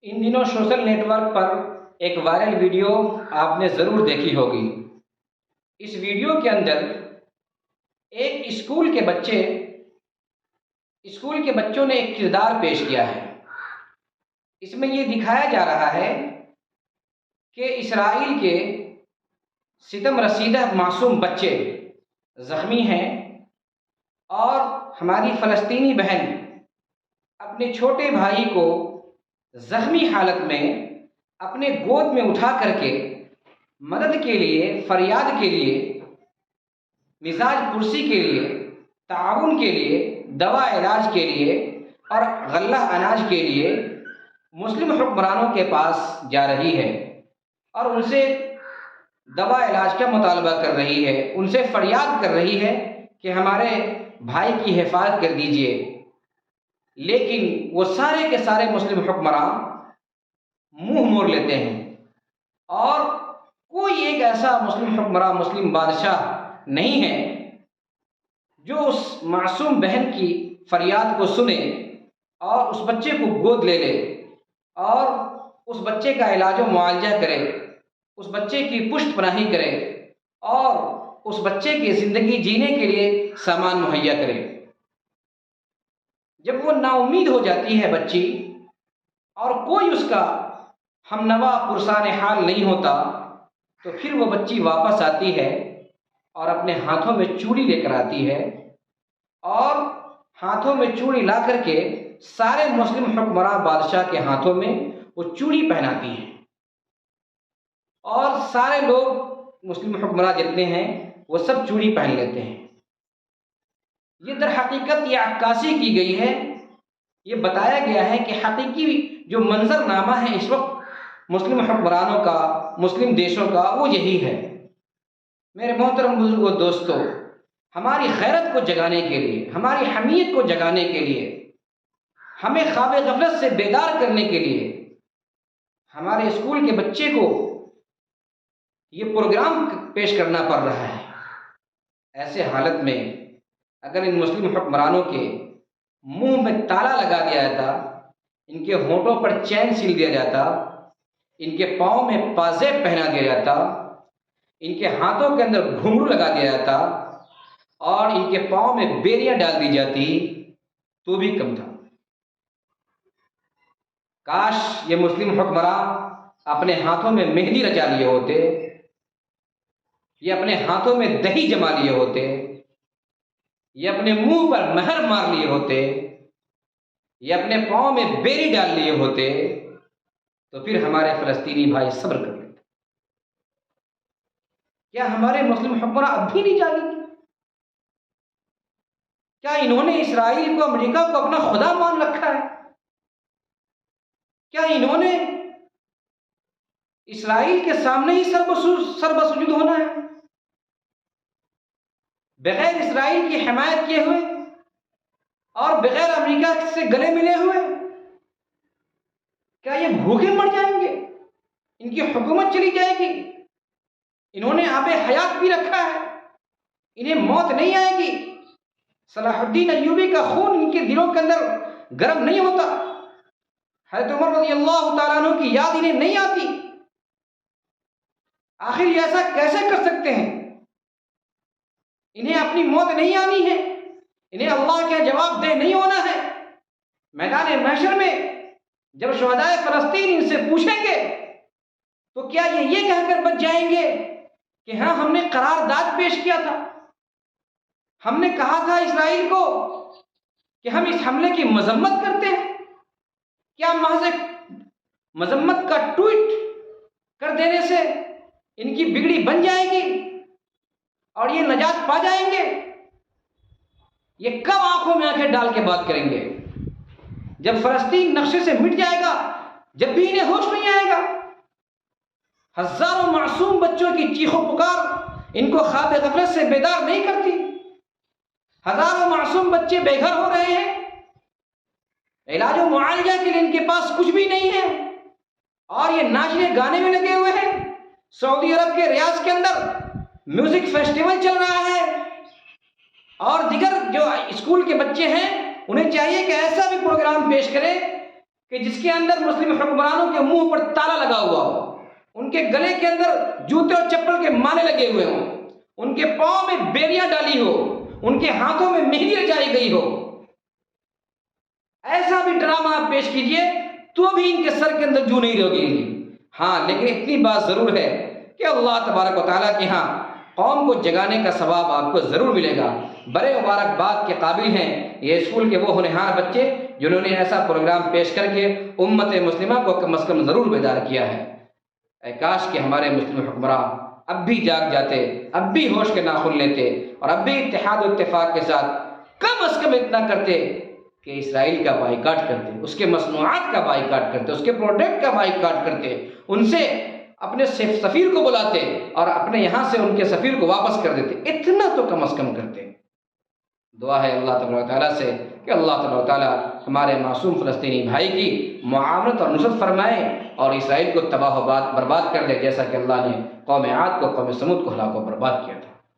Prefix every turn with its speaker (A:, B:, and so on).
A: ان دنوں social net work پر ایک viral video آپ نے ضرور دیکھی ہوگی۔ اس ویڈیو کے اندر ایک اسکول کے بچوں نے ایک کردار پیش کیا ہے۔ اس میں یہ دکھایا جا رہا ہے کہ اسرائیل کے ستم رسیدہ معصوم بچے زخمی ہیں اور ہماری فلسطینی بہن اپنے چھوٹے بھائی کو زخمی حالت میں اپنے گود میں اٹھا کر کے مدد کے لیے، فریاد کے لیے، مزاج پرسی کے لیے، تعاون کے لیے، دوا علاج کے لیے اور غلہ اناج کے لیے مسلم حکمرانوں کے پاس جا رہی ہے اور ان سے دوا علاج کا مطالبہ کر رہی ہے، ان سے فریاد کر رہی ہے کہ ہمارے بھائی کی حفاظت کر دیجیے۔ لیکن وہ سارے کے سارے مسلم حکمران منہ موڑ لیتے ہیں اور کوئی ایک ایسا مسلم حکمراں، مسلم بادشاہ نہیں ہے جو اس معصوم بہن کی فریاد کو سنے اور اس بچے کو گود لے لے اور اس بچے کا علاج و معالجہ کرے، اس بچے کی پشت پناہی کرے اور اس بچے کی زندگی جینے کے لیے سامان مہیا کرے۔ جب وہ نا امید ہو جاتی ہے بچی اور کوئی اس کا ہمنوا پرسان حال نہیں ہوتا، تو پھر وہ بچی واپس آتی ہے اور اپنے ہاتھوں میں چوڑی لے کر آتی ہے اور ہاتھوں میں چوڑی لا کر کے سارے مسلم حکمراں بادشاہ کے ہاتھوں میں وہ چوڑی پہناتی ہے اور سارے لوگ مسلم حکمراں جتنے ہیں وہ سب چوڑی پہن لیتے ہیں۔ یہ در حقیقت یہ عکاسی کی گئی ہے، یہ بتایا گیا ہے کہ حقیقی جو منظر نامہ ہے اس وقت مسلم حکمرانوں کا، مسلم دیشوں کا، وہ یہی ہے۔ میرے محترم بزرگوں، دوستو، ہماری غیرت کو جگانے کے لیے، ہماری حمیت کو جگانے کے لیے، ہمیں خواب غفلت سے بیدار کرنے کے لیے ہمارے اسکول کے بچے کو یہ پروگرام پیش کرنا پڑ رہا ہے۔ ایسے حالت میں اگر ان مسلم حکمرانوں کے منہ میں تالا لگا دیا جاتا، ان کے ہونٹوں پر چین سل دیا جاتا، ان کے پاؤں میں پازیب پہنا دیا جاتا، ان کے ہاتھوں کے اندر گھنگرو لگا دیا جاتا اور ان کے پاؤں میں بیریاں ڈال دی جاتی تو بھی کم تھا۔ کاش یہ مسلم حکمراں اپنے ہاتھوں میں مہندی رچا لیے ہوتے، یہ اپنے ہاتھوں میں دہی جما لیے ہوتے، یہ اپنے منہ پر مہر مار لیے ہوتے، یہ اپنے پاؤں میں بیری ڈال لیے ہوتے، تو پھر ہمارے فلسطینی بھائی صبر کر لیتے۔ کیا ہمارے مسلم حکمراں اب بھی نہیں جاگے گے؟ کیا انہوں نے اسرائیل کو، امریکہ کو اپنا خدا مان رکھا ہے؟ کیا انہوں نے اسرائیل کے سامنے ہی سر بسجود ہونا ہے؟ بغیر اسرائیل کی حمایت کیے ہوئے اور بغیر امریکہ سے گلے ملے ہوئے کیا یہ بھوکے مر جائیں گے؟ ان کی حکومت چلی جائے گی؟ انہوں نے آب حیات بھی رکھا ہے، انہیں موت نہیں آئے گی؟ صلاح الدین ایوبی کا خون ان کے دلوں کے اندر گرم نہیں ہوتا؟ حضرت عمر رضی اللہ تعالیٰ عنہ کی یاد انہیں نہیں آتی؟ آخر یہ ایسا کیسے کر سکتے ہیں؟ انہیں اپنی موت نہیں آنی ہے؟ انہیں اللہ کے جواب دہ نہیں ہونا ہے؟ میدان محشر میں جب شہدائے فلسطین ان سے پوچھیں گے تو کیا یہ کہہ کر بچ جائیں گے کہ ہاں ہم نے قرارداد پیش کیا تھا، ہم نے کہا تھا اسرائیل کو کہ ہم اس حملے کی مذمت کرتے ہیں؟ کیا محض ایک مذمت کا ٹویٹ کر دینے سے ان کی بگڑی بن جائے گی اور یہ نجات پا جائیں گے؟ یہ کب آنکھوں میں آنکھیں ڈال کے بات کریں گے؟ جب فلسطین نقشے سے مٹ جائے گا، جب بھی انہیں ہوش نہیں آئے گا۔ ہزاروں معصوم بچوں کی چیخ و پکار ان کو خواب غفلت سے بیدار نہیں کرتی۔ ہزاروں معصوم بچے بے گھر ہو رہے ہیں، علاج و معالجہ کے لیے ان کے پاس کچھ بھی نہیں ہے اور یہ ناچنے گانے میں لگے ہوئے ہیں۔ سعودی عرب کے ریاض کے اندر میوزک فیسٹیول چل رہا ہے اور دیگر جو اسکول کے بچے ہیں انہیں چاہیے کہ ایسا بھی پروگرام پیش کریں کہ جس کے اندر مسلم حکمرانوں کے منہ پر تالا لگا ہوا ہو، ان کے گلے کے اندر جوتے اور چپل کے مالے لگے ہوئے ہوں، ان کے پاؤں میں بیڑیاں ڈالی ہو، ان کے ہاتھوں میں مہندی رچائی گئی ہو، ایسا بھی ڈرامہ آپ پیش کیجئے تو بھی ان کے سر کے اندر جو نہیں ہوگی۔ ہاں لیکن اتنی بات ضرور ہے کہ اللہ تبارک و تعالیٰ کے ہاں قوم کو جگانے کا ثواب آپ کو ضرور ملے گا۔ بڑے مبارکباد کے قابل ہیں یہ اسکول کے وہ ہونہار بچے جنہوں نے ایسا پروگرام پیش کر کے امت مسلمہ کو کم از کم ضرور بیدار کیا ہے۔ اے کاش کہ ہمارے مسلم حکمراں اب بھی جاگ جاتے، اب بھی ہوش کے ناخن لیتے، اور اب بھی اتحاد و اتفاق کے ساتھ کم از کم اتنا کرتے کہ اسرائیل کا بائیکاٹ کرتے، اس کے مصنوعات کا بائیکاٹ کرتے، اس کے پروڈکٹ کا بائیکاٹ کرتے، ان سے اپنے سفیر کو بلاتے اور اپنے یہاں سے ان کے سفیر کو واپس کر دیتے، اتنا تو کم از کم کرتے۔ دعا ہے اللہ تبارک و تعالیٰ سے کہ اللہ تبارک و تعالیٰ ہمارے معصوم فلسطینی بھائی کی معاونت اور نصرت فرمائے اور اسرائیل کو تباہ و برباد کر دے، جیسا کہ اللہ نے قوم عاد کو، قوم سمود کو ہلاک و برباد کیا تھا۔